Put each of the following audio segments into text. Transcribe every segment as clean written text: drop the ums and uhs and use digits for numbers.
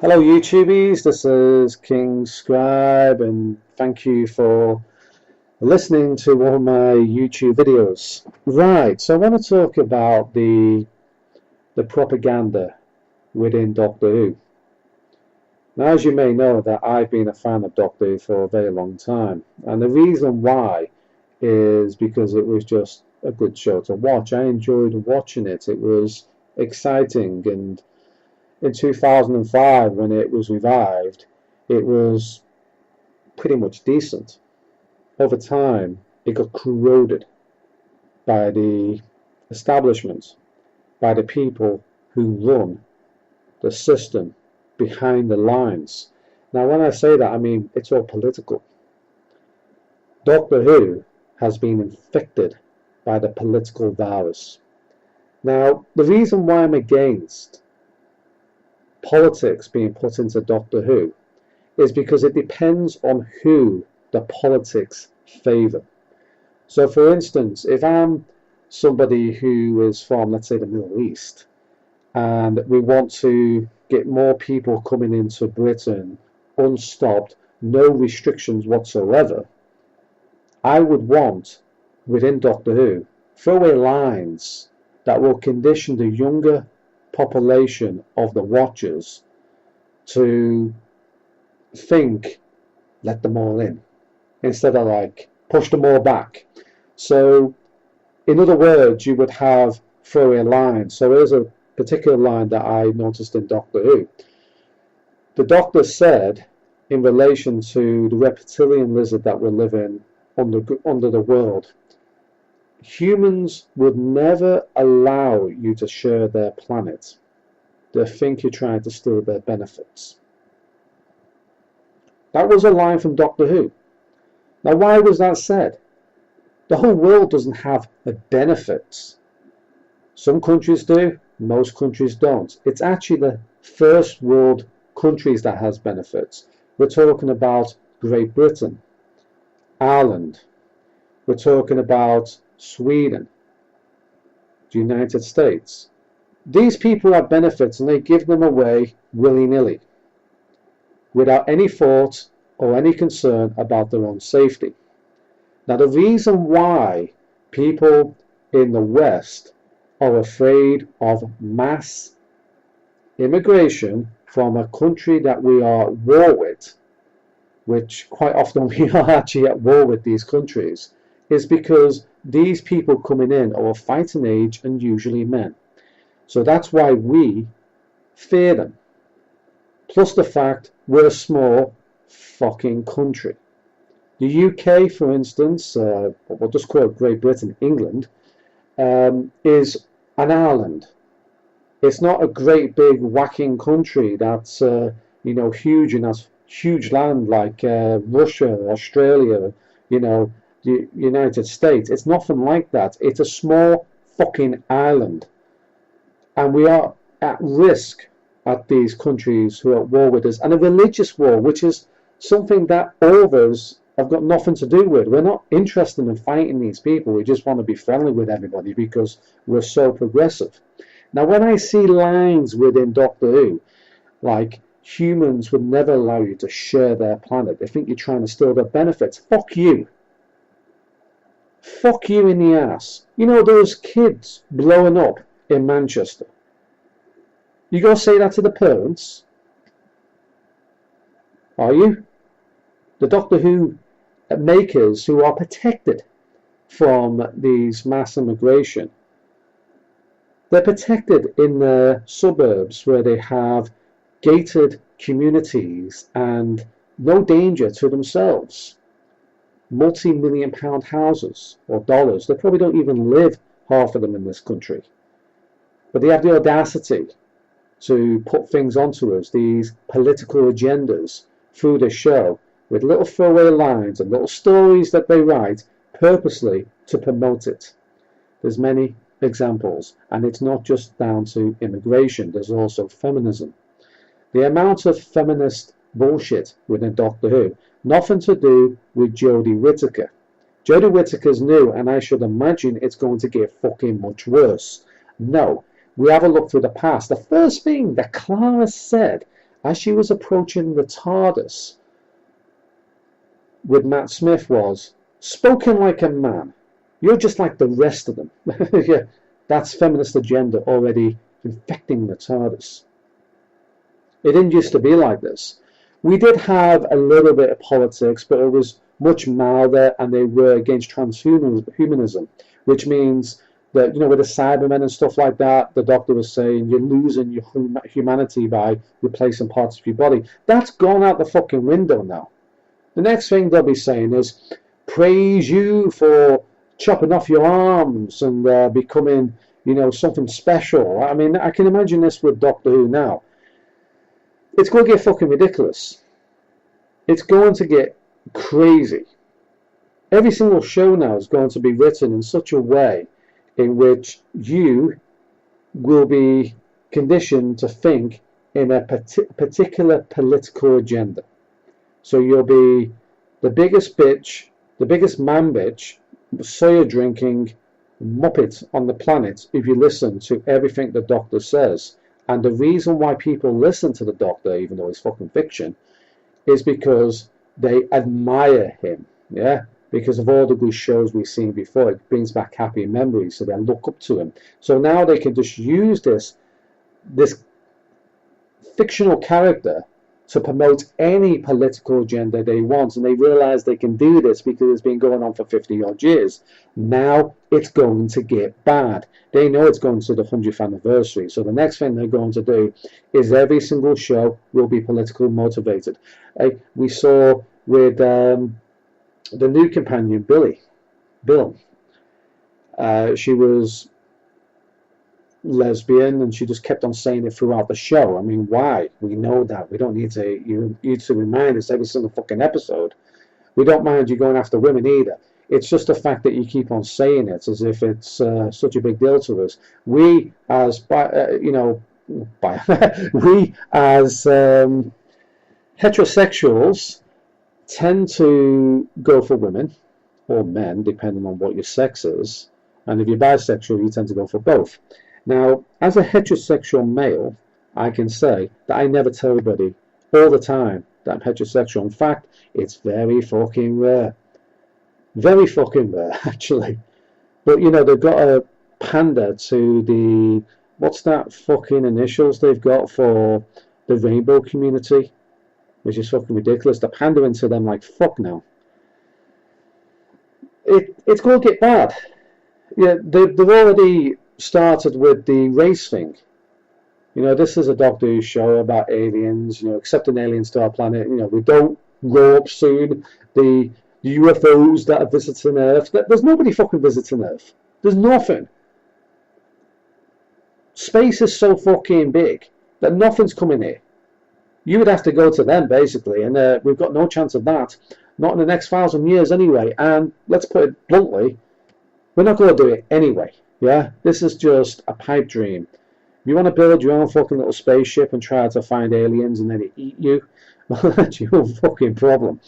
Hello YouTubies, this is King Scribe and thank you for listening to one of my YouTube videos. Right, so I want to talk about the propaganda within Doctor Who. Now, as you may know, that I've been a fan of Doctor Who for a very long time, and the reason why is because it was just a good show to watch. I enjoyed watching it. It was exciting, and in 2005, when it was revived, it was pretty much decent. Over time, it got corroded by the establishment, by the people who run the system behind the lines. Now, when I say that, I mean it's all political. Doctor Who has been infected by the political virus. Now, the reason why I'm against politics being put into Doctor Who is because it depends on who the politics favour. So for instance, if I'm somebody who is from, let's say, the Middle East, and we want to get more people coming into Britain unstopped, no restrictions whatsoever, I would want, within Doctor Who, throwaway lines that will condition the younger population of the watchers to think, let them all in, instead of like push them all back. So in other words, you would have throwaway lines. So here's a particular line that I noticed in Doctor Who. The Doctor said, in relation to the reptilian lizard that we're living under the world, humans would never allow you to share their planet. They think you're trying to steal their benefits. That was a line from Doctor Who. Now, why was that said? The whole world doesn't have benefits. Some countries do, most countries don't. It's actually the first world countries that has benefits. We're talking about Great Britain, Ireland. We're talking about Sweden, the United States. These people have benefits and they give them away willy-nilly, without any thought or any concern about their own safety. Now, the reason why people in the West are afraid of mass immigration from a country that we are at war with, which quite often we are actually at war with these countries, is because these people coming in are of fighting age and usually men. So that's why we fear them. Plus the fact we're a small fucking country. The UK, for instance, we'll just call it Great Britain, England, is an island. It's not a great big whacking country that's huge and has huge land like Russia, Australia, the United States. It's nothing like that. It's a small fucking island. And we are at risk at these countries who are at war with us. And a religious war, which is something that all of us have got nothing to do with. We're not interested in fighting these people. We just want to be friendly with everybody because we're so progressive. Now, when I see lines within Doctor Who, like humans would never allow you to share their planet, they think you're trying to steal their benefits. Fuck you. Fuck you in the ass. You know those kids blowing up in Manchester? You gonna say that to the parents? Are you? The Doctor Who makers who are protected from these mass immigration, they're protected in their suburbs where they have gated communities and no danger to themselves. Multi-million pound houses or dollars. They probably don't even live, half of them, in this country. But they have the audacity to put things onto us, these political agendas, through the show, with little throwaway lines and little stories that they write purposely to promote it. There's many examples, and it's not just down to immigration, there's also feminism. The amount of feminist bullshit within Doctor Who, nothing to do with Jodie Whittaker. Jodie Whittaker's new, and I should imagine it's going to get fucking much worse. No, we have a look through the past. The first thing that Clara said as she was approaching the TARDIS with Matt Smith was, spoken like a man. You're just like the rest of them. Yeah, that's feminist agenda already infecting the TARDIS. It didn't used to be like this. We did have a little bit of politics, but it was much milder, and they were against transhumanism, which means that, with the Cybermen and stuff like that, the Doctor was saying you're losing your humanity by replacing parts of your body. That's gone out the fucking window now. The next thing they'll be saying is, praise you for chopping off your arms and becoming, something special. I mean, I can imagine this with Doctor Who now. It's going to get fucking ridiculous. It's going to get crazy. Every single show now is going to be written in such a way in which you will be conditioned to think in a particular political agenda. So you'll be the biggest bitch, the biggest man bitch, soya drinking muppet on the planet if you listen to everything the Doctor says. And the reason why people listen to the Doctor, even though it's fucking fiction, is because they admire him, yeah? Because of all the good shows we've seen before. It brings back happy memories, so they look up to him. So now they can just use this fictional character to promote any political agenda they want, and they realize they can do this because it's been going on for 50 odd years. Now it's going to get bad. They know it's going to the 100th anniversary, so the next thing they're going to do is every single show will be politically motivated. We saw with the new companion, Bill. She was lesbian, and she just kept on saying it throughout the show. I mean, why? We know that. We don't need to, you need to remind us every single fucking episode. We don't mind you going after women either. It's just the fact that you keep on saying it as if it's such a big deal to us. We as heterosexuals tend to go for women or men, depending on what your sex is. And if you're bisexual, you tend to go for both. Now, as a heterosexual male, I can say that I never tell everybody all the time that I'm heterosexual. In fact, it's very fucking rare. Very fucking rare, actually. But, they've got a pander to the, what's that fucking initials they've got for the rainbow community? Which is fucking ridiculous. They're pandering to them like fuck now. It's going to get bad. Yeah, they've already started with the race thing. This is a Doctor Who show about aliens, accepting aliens to our planet. We don't grow up soon. The UFOs that are visiting Earth. There's nobody fucking visiting Earth. There's nothing. Space is so fucking big that nothing's coming here. You would have to go to them, basically, and we've got no chance of that. Not in the next 1,000 years, anyway. And let's put it bluntly, we're not going to do it anyway. Yeah, this is just a pipe dream. If you want to build your own fucking little spaceship and try to find aliens and then they eat you, well, that's your fucking problem.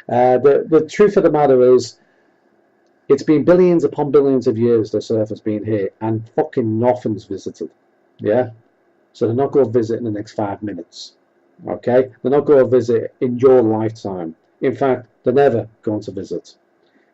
The truth of the matter is, it's been billions upon billions of years this Earth has been here, and fucking nothing's visited. Yeah, so they're not going to visit in the next 5 minutes. Okay, they're not going to visit in your lifetime. In fact, they're never going to visit.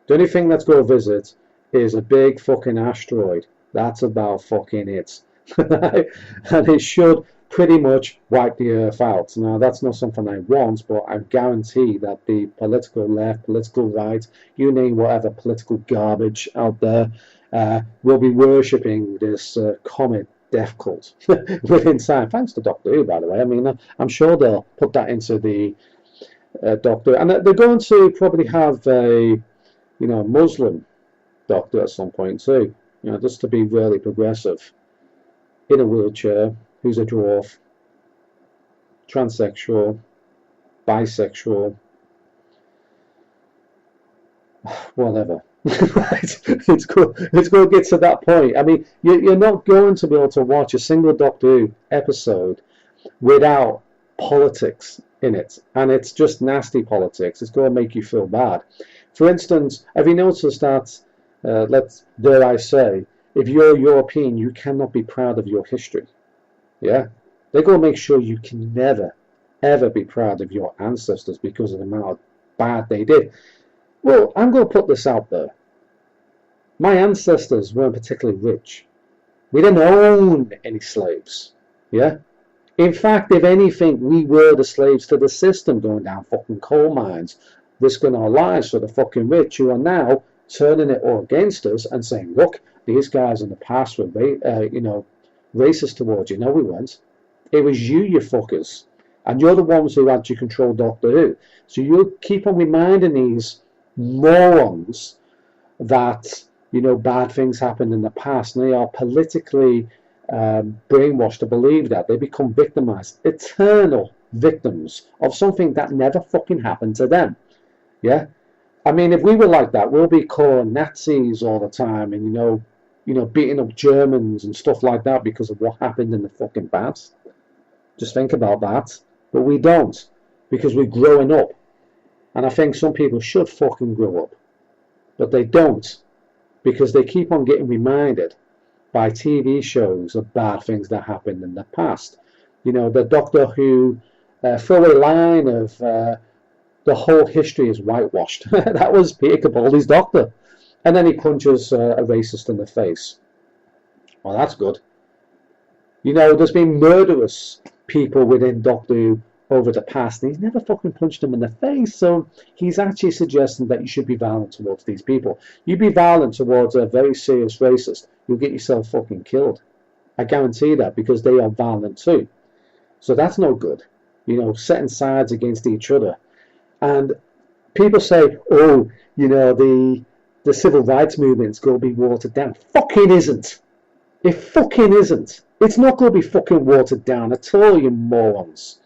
The only thing that's going to visit is a big fucking asteroid. That's about fucking it. And it should pretty much wipe the Earth out. Now, that's not something I want, but I guarantee that the political left, political right, you name whatever political garbage out there, will be worshipping this comet death cult within time. Thanks to Doctor Who, by the way. I mean, I'm sure they'll put that into the Doctor. And they're going to probably have a, Muslim Doctor at some point too, just to be really progressive, in a wheelchair, who's a dwarf, transsexual, bisexual, whatever. Right? It's going to get to that point. I mean, you're not going to be able to watch a single Doctor Who episode without politics in it, and it's just nasty politics. It's going to make you feel bad. For instance, have you noticed that, dare I say, if you're European, you cannot be proud of your history. Yeah? They're going to make sure you can never ever be proud of your ancestors because of the amount of bad they did. Well, I'm going to put this out there. My ancestors weren't particularly rich. We didn't own any slaves. Yeah? In fact, if anything, we were the slaves to the system, going down fucking coal mines, risking our lives for the fucking rich, who are now turning it all against us and saying, look, these guys in the past were, racist towards you. No, we weren't. It was you fuckers. And you're the ones who had to control Doctor Who. So you keep on reminding these morons that, bad things happened in the past, and they are politically brainwashed to believe that. They become victimized, eternal victims of something that never fucking happened to them. Yeah? I mean, if we were like that, we'll be calling Nazis all the time and, beating up Germans and stuff like that because of what happened in the fucking past. Just think about that. But we don't, because we're growing up. And I think some people should fucking grow up. But they don't, because they keep on getting reminded by TV shows of bad things that happened in the past. The Doctor Who throwaway line of the whole history is whitewashed. That was Peter Capaldi's Doctor. And then he punches a racist in the face. Well, that's good. There's been murderous people within Doctor Who over the past, and he's never fucking punched them in the face. So he's actually suggesting that you should be violent towards these people. You be violent towards a very serious racist, you'll get yourself fucking killed. I guarantee that, because they are violent too. So that's no good. Setting sides against each other. And people say, oh, the civil rights movement's going to be watered down. Fucking isn't. It fucking isn't. It's not going to be fucking watered down at all, you morons.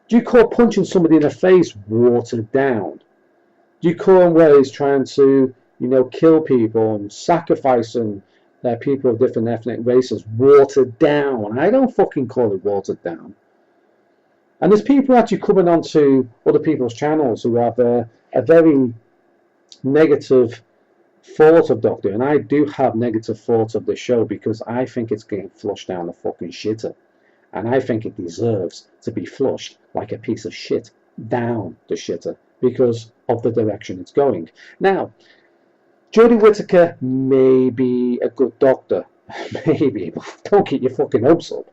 Do you call punching somebody in the face watered down? Do you call him where he's trying to, kill people and sacrificing people of different ethnic races watered down? I don't fucking call it watered down. And there's people actually coming onto other people's channels who have a very negative thought of Doctor, and I do have negative thoughts of the show because I think it's getting flushed down the fucking shitter, and I think it deserves to be flushed like a piece of shit down the shitter because of the direction it's going. Now, Jodie Whittaker may be a good Doctor, maybe, but don't get your fucking hopes up.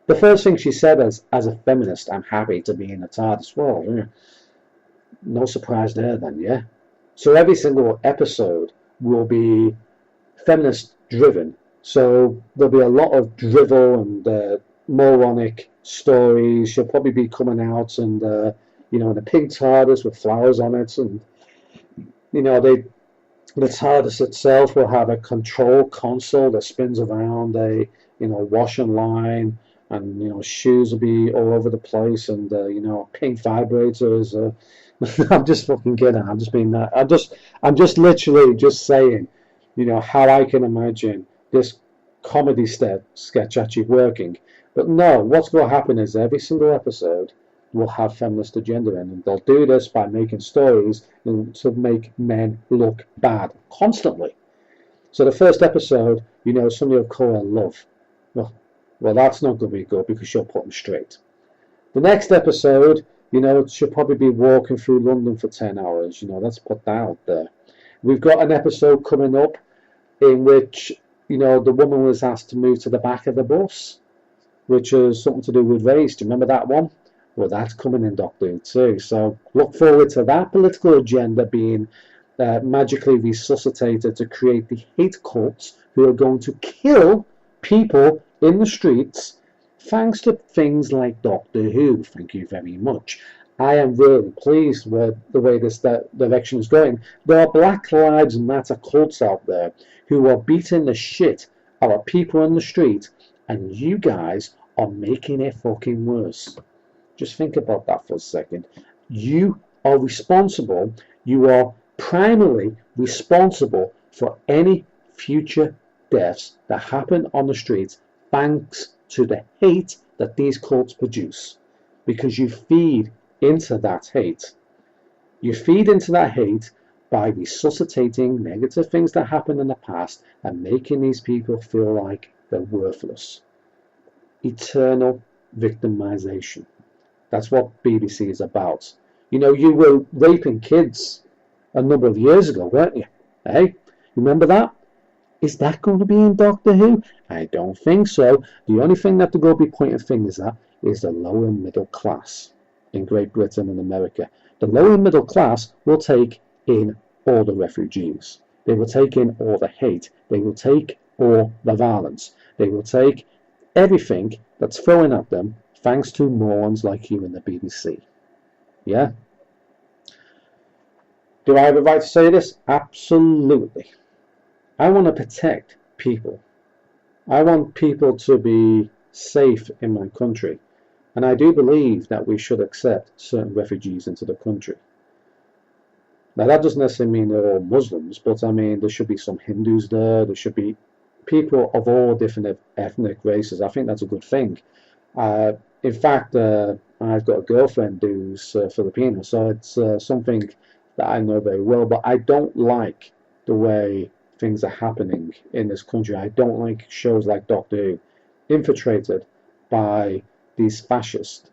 The first thing she said as a feminist, I'm happy to be in the TARDIS. Well, no surprise there then, yeah? So every single episode will be feminist driven. So there'll be a lot of drivel and moronic stories. She'll probably be coming out and, in a pink TARDIS with flowers on it. And, the TARDIS itself will have a control console that spins around a, washing line. And, shoes will be all over the place and, pink vibrators. I'm just fucking kidding. I'm just being that. I'm just literally just saying, how I can imagine this comedy sketch actually working. But no, what's going to happen is every single episode will have feminist agenda in, and they'll do this by making stories to make men look bad constantly. So the first episode, somebody will call her love. Well, that's not going to be good because she'll put them straight. The next episode, she'll probably be walking through London for 10 hours. Let's put that out there. We've got an episode coming up in which, the woman was asked to move to the back of the bus, which is something to do with race. Do you remember that one? Well, that's coming in Doctor Who too. So look forward to that political agenda being magically resuscitated to create the hate cults who are going to kill people in the streets, thanks to things like Doctor Who. Thank you very much. I am really pleased with the way this direction is going. There are Black Lives Matter cults out there who are beating the shit out of people in the street, and you guys are making it fucking worse. Just think about that for a second. You are responsible. You are primarily responsible for any future deaths that happen on the streets, thanks to the hate that these cults produce, because you feed into that hate. You feed into that hate by resuscitating negative things that happened in the past and making these people feel like they're worthless. Eternal victimization. That's what BBC is about. You know, you were raping kids a number of years ago, weren't you? Hey, remember that? Is that going to be in Doctor Who? I don't think so. The only thing that they're going to be pointing fingers at is the lower middle class in Great Britain and America. The lower middle class will take in all the refugees. They will take in all the hate. They will take all the violence. They will take everything that's thrown at them thanks to morons like you in the BBC. Yeah? Do I have a right to say this? Absolutely. I want to protect people. I want people to be safe in my country. And I do believe that we should accept certain refugees into the country. Now, that doesn't necessarily mean they're all Muslims, but I mean, there should be some Hindus there. There should be people of all different ethnic races. I think that's a good thing. In fact, I've got a girlfriend who's Filipino, so it's something that I know very well. But I don't like the way things are happening in this country. I don't like shows like Doctor Who, infiltrated by these fascists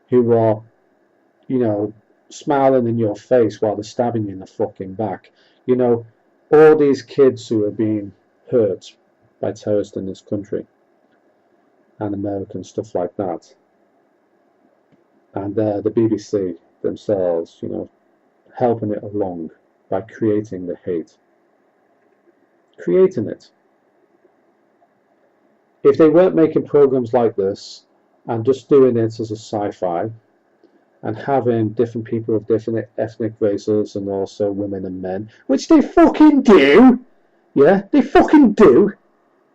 who are, you know, smiling in your face while they're stabbing you in the fucking back. You know, all these kids who are being hurt by terrorists in this country and American stuff like that. And the BBC themselves, you know, helping it along by creating the hate. Creating it. If they weren't making programs like this and just doing it as a sci-fi and having different people of different ethnic races and also women and men, which they fucking do, yeah, they fucking do.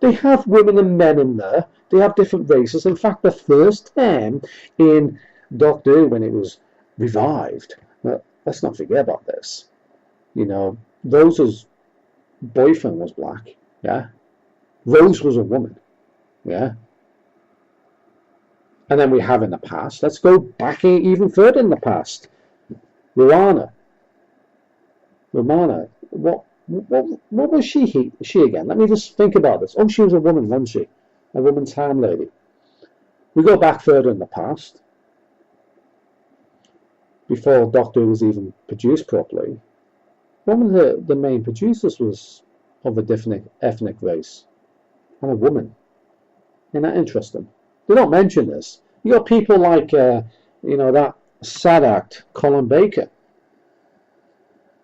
They have women and men in there. They have different races. In fact, the first time in Doctor Who, when it was revived, let's not forget about this. You know, Rose's boyfriend was black, yeah. Rose was a woman, yeah. And then we have in the past, let's go back even further in the past. Romana, what was she again? Let me just think about this. Oh, she was a woman, wasn't she? A woman time lady. We go back further in the past, before Doctor Who was even produced properly. One of the main producers was of a different ethnic race, and a woman. Isn't that interesting? They don't mention this. You got people like, you know, that sad act, Colin Baker,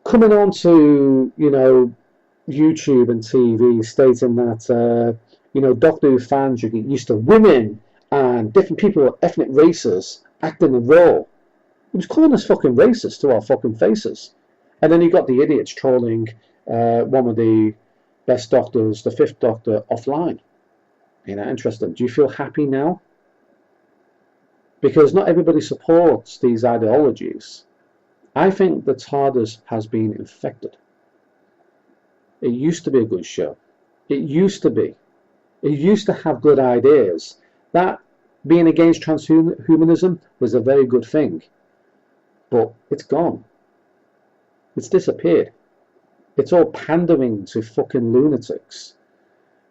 coming on to, you know, YouTube and TV stating that, you know, Doctor Who fans should get used to women and different people of ethnic races acting the role. He was calling us fucking racist to our fucking faces. And then you got the idiots trolling one of the best doctors, the fifth Doctor, offline. You know, interesting. Do you feel happy now? Because not everybody supports these ideologies. I think the TARDIS has been infected. It used to be a good show. It used to be. It used to have good ideas. That being against transhumanism was a very good thing. But it's gone. It's disappeared. It's all pandering to fucking lunatics.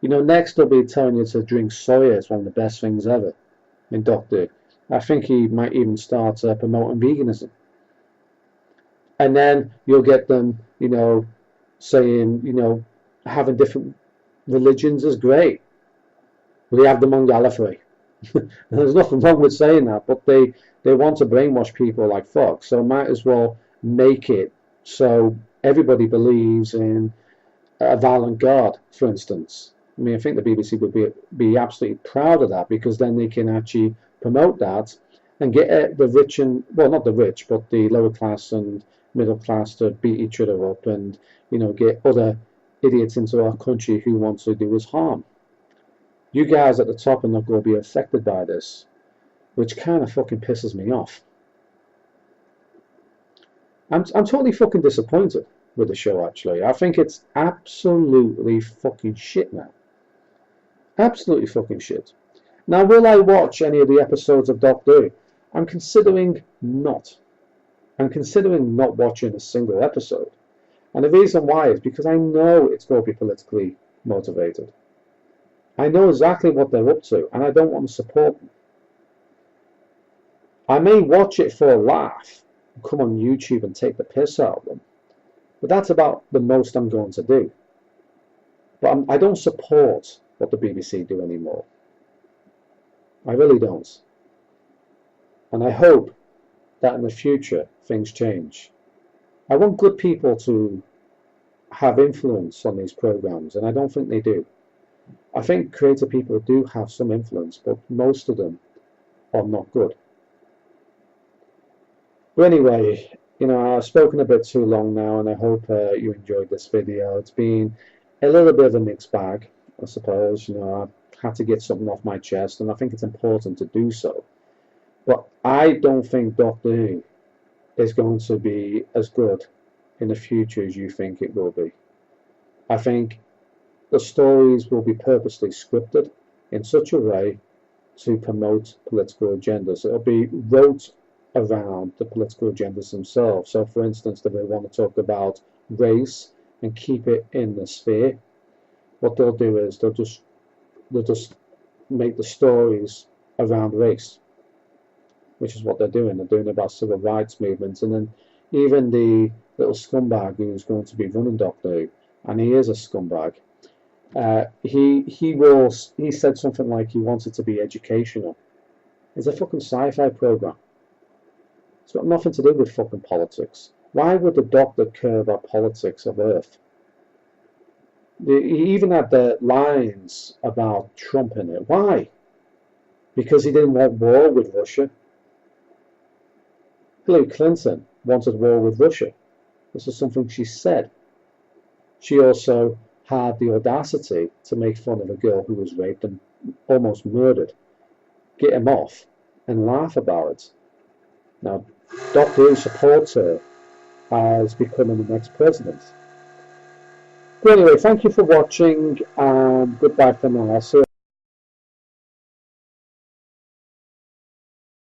You know, next they'll be telling you to drink soya. It's one of the best things ever in Doctor Who. I think he might even start promoting veganism. And then you'll get them, you know, saying, you know, having different religions is great. We have them on Gallifrey. There's nothing wrong with saying that, but they want to brainwash people like fuck. So might as well make it so everybody believes in a violent God, for instance. I mean, I think the BBC would be absolutely proud of that, because then they can actually promote that and get the rich and, well, not the rich, but the lower class and middle class to beat each other up and, you know, get other idiots into our country who want to do us harm. You guys at the top are not going to be affected by this, which kind of fucking pisses me off. I'm totally fucking disappointed with the show, actually. I think it's absolutely fucking shit now. Absolutely fucking shit. Now, will I watch any of the episodes of Doctor Who? I'm considering not. I'm considering not watching a single episode. And the reason why is because I know it's going to be politically motivated. I know exactly what they're up to, and I don't want to support them. I may watch it for a laugh, come on YouTube and take the piss out of them, but that's about the most I'm going to do. But I don't support what the BBC do anymore. I really don't. And I hope that in the future things change. I want good people to have influence on these programs, and I don't think they do. I think creative people do have some influence, but most of them are not good. But anyway, I've spoken a bit too long now, and I hope you enjoyed this video. It's been a little bit of a mixed bag, I suppose. I've had to get something off my chest, and I think it's important to do so. But I don't think Doctor Who is going to be as good in the future as you think it will be. I think the stories will be purposely scripted in such a way to promote political agendas. It'll be wrote around the political agendas themselves. So for instance, if they want to talk about race and keep it in the sphere, what they'll do is they'll just make the stories around race, which is what they're doing. They're doing about civil rights movements, and then even the little scumbag who's going to be running Doctor Who, and he is a scumbag. He said something like he wants it to be educational. It's a fucking sci-fi program. It's got nothing to do with fucking politics. Why would the Doctor care about politics of Earth? He even had the lines about Trump in it. Why? Because he didn't want war with Russia. Hillary Clinton wanted war with Russia. This is something she said. She also had the audacity to make fun of a girl who was raped and almost murdered, get him off, and laugh about it. Now, Doctor Who supports her as becoming the next president. But anyway, thank you for watching, and goodbye for now. I'll see you